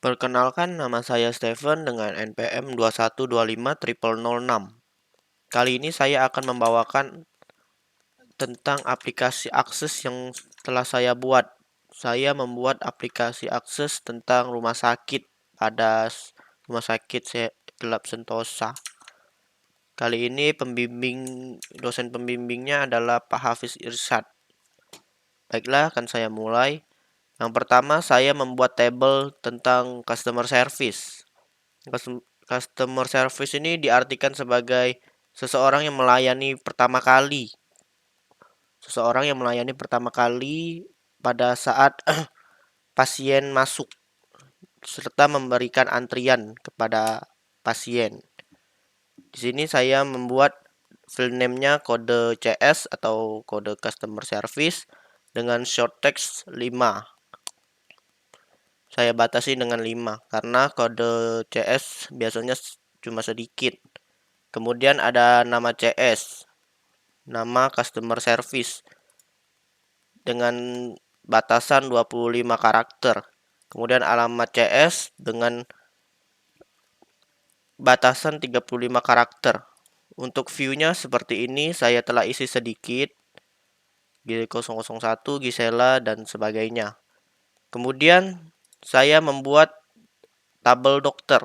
Perkenalkan, nama saya Steven dengan NPM 2125006. Kali ini saya akan membawakan tentang aplikasi akses yang telah saya buat. Saya membuat aplikasi akses tentang rumah sakit pada rumah sakit Gelap Sentosa. Kali ini dosen pembimbingnya adalah Pak Hafiz Irsyad. Baiklah, akan saya mulai. Yang pertama, saya membuat tabel tentang customer service. Customer service ini diartikan sebagai seseorang yang melayani pertama kali. Seseorang yang melayani pertama kali pada saat pasien masuk serta memberikan antrian kepada pasien. Di sini saya membuat file name-nya kode CS atau kode customer service dengan short text 5. Saya batasi dengan 5 karena kode CS biasanya cuma sedikit. Kemudian ada nama CS, nama customer service dengan batasan 25 karakter. Kemudian alamat CS dengan batasan 35 karakter. Untuk view-nya seperti ini, saya telah isi sedikit. G001, Gisela, dan sebagainya. Kemudian saya membuat tabel dokter.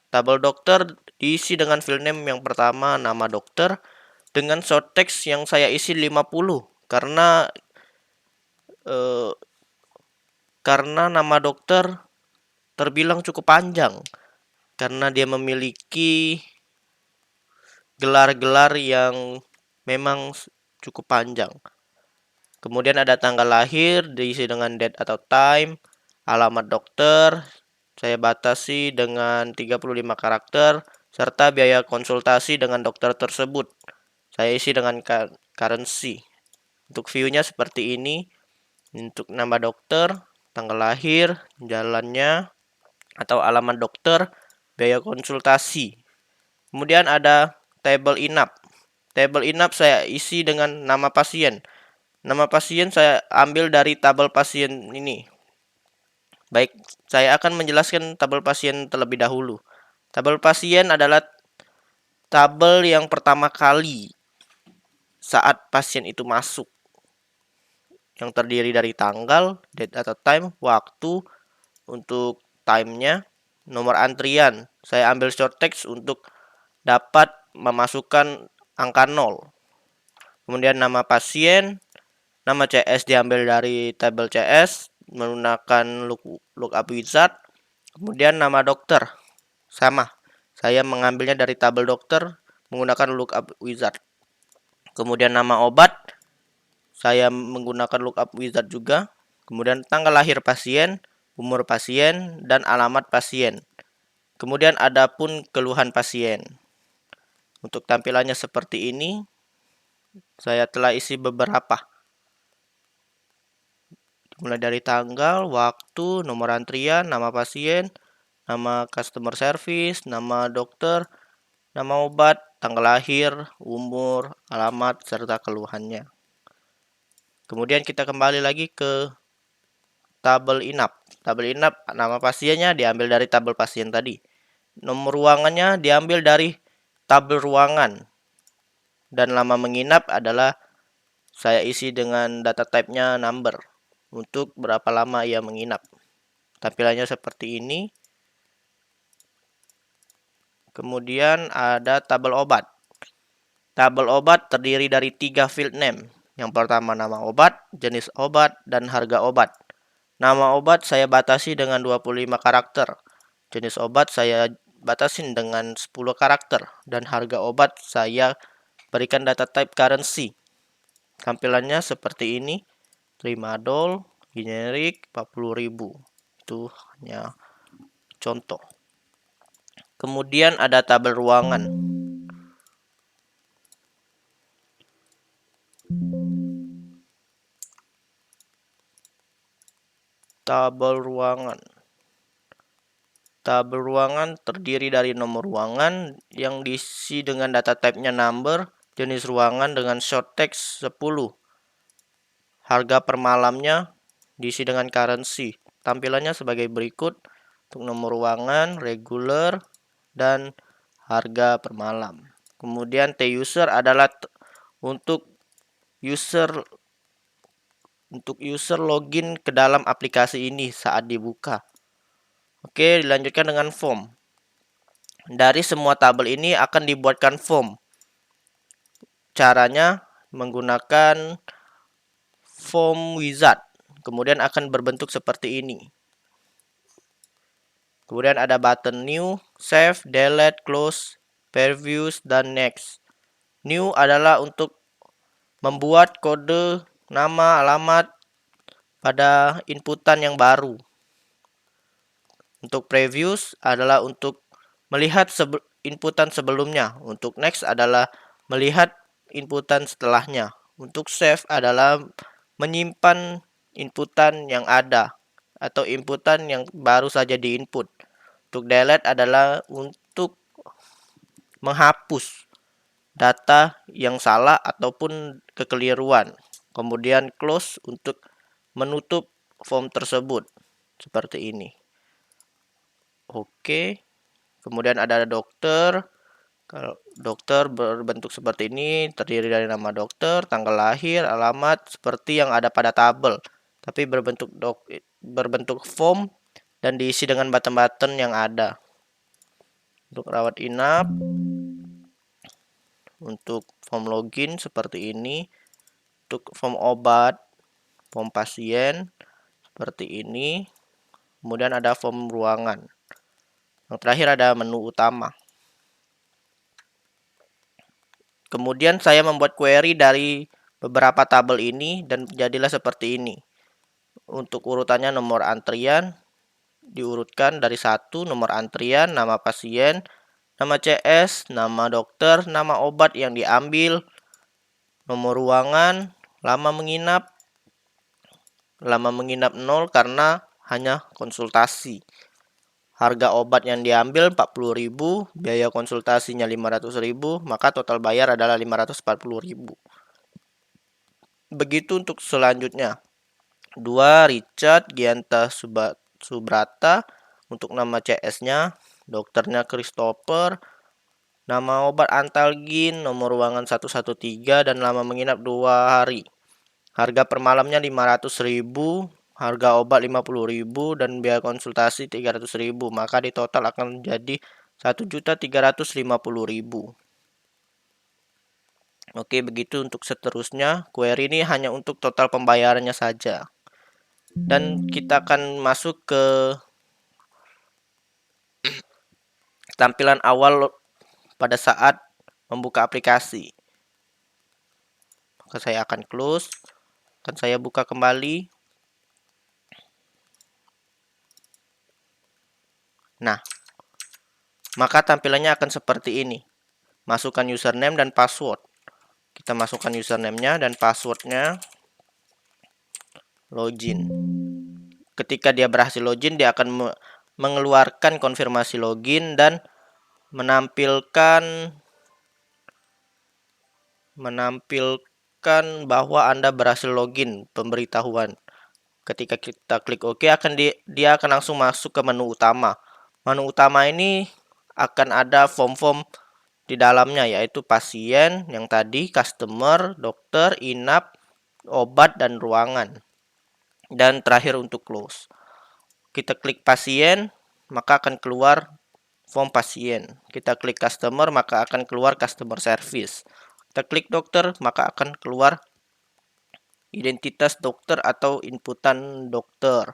Tabel dokter diisi dengan file name yang pertama, nama dokter, dengan short text yang saya isi 50 eh, karena nama dokter terbilang cukup panjang karena dia memiliki gelar-gelar yang memang cukup panjang. Kemudian ada tanggal lahir diisi dengan date atau time, alamat dokter saya batasi dengan 35 karakter serta biaya konsultasi dengan dokter tersebut. Saya isi dengan currency. Untuk view-nya seperti ini. Untuk nama dokter, tanggal lahir, jalannya, atau alamat dokter, biaya konsultasi. Kemudian ada table inap. Table inap saya isi dengan nama pasien. Nama pasien saya ambil dari tabel pasien ini. Baik, saya akan menjelaskan tabel pasien terlebih dahulu. Tabel pasien adalah tabel yang pertama kali saat pasien itu masuk. Yang terdiri dari tanggal, date atau time, waktu, untuk time-nya, nomor antrian. Saya ambil short text untuk dapat memasukkan angka 0. Kemudian nama pasien, nama CS diambil dari tabel CS menggunakan lookup wizard. Kemudian nama dokter sama. Saya mengambilnya dari tabel dokter menggunakan lookup wizard. Kemudian nama obat saya menggunakan lookup wizard juga. Kemudian tanggal lahir pasien, umur pasien, dan alamat pasien. Kemudian ada pun keluhan pasien. Untuk tampilannya seperti ini, saya telah isi beberapa. Mulai dari tanggal, waktu, nomor antrian, nama pasien, nama customer service, nama dokter, nama obat, tanggal lahir, umur, alamat, serta keluhannya. Kemudian kita kembali lagi ke tabel inap. Tabel inap, nama pasiennya diambil dari tabel pasien tadi. Nomor ruangannya diambil dari tabel ruangan. Dan lama menginap adalah saya isi dengan data type-nya number. Untuk berapa lama ia menginap. Tampilannya seperti ini. Kemudian ada tabel obat. Tabel obat terdiri dari 3 field name. Yang pertama nama obat, jenis obat, dan harga obat. Nama obat saya batasi dengan 25 karakter. Jenis obat saya batasin dengan 10 karakter. Dan harga obat saya berikan data type currency. Tampilannya seperti ini. Tramadol, generik, 40.000. Itu hanya contoh. Kemudian ada tabel ruangan. Tabel ruangan. Tabel ruangan terdiri dari nomor ruangan yang diisi dengan data type-nya number, jenis ruangan dengan short text 10. Harga per malamnya diisi dengan currency. Tampilannya sebagai berikut. untuk nomor ruangan, regular, dan harga per malam. Kemudian T-user adalah untuk user login ke dalam aplikasi ini saat dibuka. Oke, dilanjutkan dengan form. Dari semua tabel ini akan dibuatkan form. Caranya menggunakan form wizard. Kemudian akan berbentuk seperti ini. Kemudian ada button new, save, delete, close, previews, dan next. New adalah untuk membuat kode, nama, alamat pada inputan yang baru. Untuk previews adalah untuk melihat inputan sebelumnya. Untuk next adalah melihat inputan setelahnya. Untuk save adalah menyimpan inputan yang ada atau inputan yang baru saja diinput. Untuk delete adalah untuk menghapus data yang salah ataupun kekeliruan. Kemudian close untuk menutup form tersebut seperti ini. Oke. Kemudian ada dokter. Kalau dokter berbentuk seperti ini, terdiri dari nama dokter, tanggal lahir, alamat seperti yang ada pada tabel, tapi berbentuk form dan diisi dengan button-button yang ada. Untuk rawat inap, untuk form login seperti ini, untuk form obat, form pasien seperti ini, kemudian ada form ruangan. Yang terakhir ada menu utama. Kemudian saya membuat query dari beberapa tabel ini dan jadilah seperti ini. Untuk urutannya nomor antrian diurutkan dari 1, nomor antrian, nama pasien, nama CS, nama dokter, nama obat yang diambil, nomor ruangan, lama menginap 0 karena hanya konsultasi. Harga obat yang diambil 40.000, biaya konsultasinya 500.000, maka total bayar adalah 540.000. Begitu untuk selanjutnya. 2. Richard Gianta Subrata, untuk nama CS-nya, dokternya Christopher, nama obat Antalgin, nomor ruangan 113, dan lama menginap 2 hari. Harga per malamnya 500.000, harga obat 50.000, dan biaya konsultasi 300.000, maka di total akan menjadi 1.350.000. Oke, begitu untuk seterusnya. Query ini hanya untuk total pembayarannya saja. Dan kita akan masuk ke tampilan awal pada saat membuka aplikasi. Maka saya akan close, akan saya buka kembali. Nah, maka tampilannya akan seperti ini. Masukkan username dan password. Kita masukkan username-nya dan password-nya. Login. Ketika dia berhasil login, dia akan mengeluarkan konfirmasi login dan menampilkan bahwa Anda berhasil login, pemberitahuan. Ketika kita klik OK, dia akan langsung masuk ke menu utama. Menu utama ini akan ada form-form di dalamnya, yaitu pasien yang tadi, customer, dokter, inap, obat, dan ruangan. Dan terakhir untuk close. Kita klik pasien, maka akan keluar form pasien. Kita klik customer, maka akan keluar customer service. Kita klik dokter, maka akan keluar identitas dokter atau inputan dokter.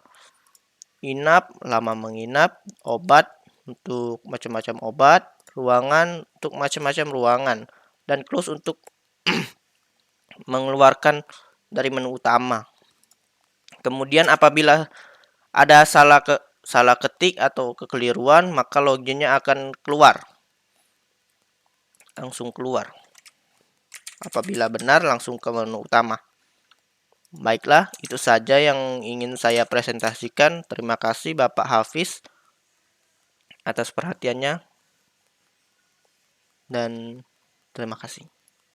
Inap, lama menginap, obat untuk macam-macam obat, ruangan untuk macam-macam ruangan, dan close untuk mengeluarkan dari menu utama. Kemudian apabila ada salah ketik atau kekeliruan, maka loginnya akan keluar. Langsung keluar. Apabila benar, langsung ke menu utama. Baiklah, itu saja yang ingin saya presentasikan. Terima kasih Bapak Hafiz atas perhatiannya. Dan terima kasih.